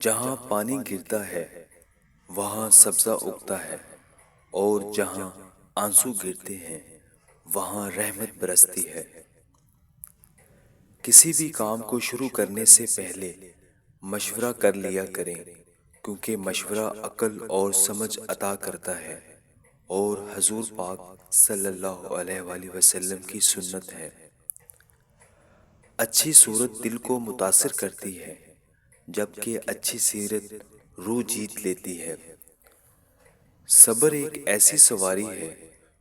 جہاں پانی گرتا ہے وہاں سبزہ اگتا ہے، اور جہاں آنسو گرتے ہیں وہاں رحمت برستی ہے۔ کسی بھی کام کو شروع کرنے سے پہلے مشورہ کر لیا کریں، کیونکہ مشورہ عقل اور سمجھ عطا کرتا ہے، اور حضور پاک صلی اللہ علیہ وآلہ وسلم کی سنت ہے۔ اچھی صورت دل کو متاثر کرتی ہے، جبکہ اچھی سیرت روح جیت لیتی ہے۔ صبر ایک ایسی سواری ہے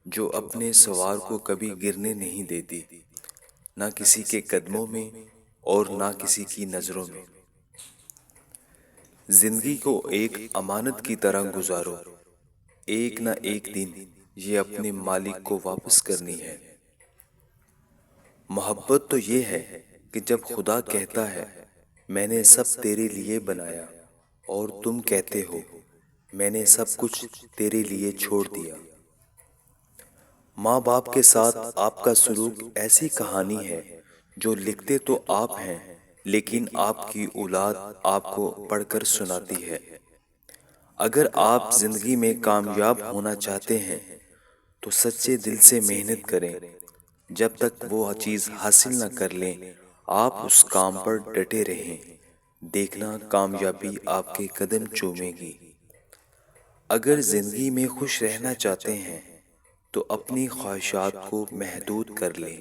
جو اپنے سوار کو کبھی گرنے نہیں دیتی، نہ کسی کے قدموں میں اور نہ کسی کی نظروں میں۔ زندگی کو ایک امانت کی طرح گزارو، ایک نہ ایک دن یہ اپنے مالک کو واپس کرنی ہے۔ محبت تو یہ ہے کہ جب خدا کہتا ہے میں نے سب تیرے لیے بنایا، اور تم کہتے ہو میں نے سب کچھ تیرے لیے چھوڑ دیا۔ ماں باپ کے ساتھ آپ کا سلوک ایسی کہانی ہے جو لکھتے تو آپ ہیں، لیکن آپ کی اولاد آپ کو پڑھ کر سناتی ہے۔ اگر آپ زندگی میں کامیاب ہونا چاہتے ہیں تو سچے دل سے محنت کریں۔ جب تک وہ چیز حاصل نہ کر لیں آپ اس کام پر ڈٹے رہیں، دیکھنا کامیابی آپ کے قدم چومے گی۔ اگر زندگی میں خوش رہنا چاہتے ہیں تو اپنی خواہشات کو محدود کر لیں۔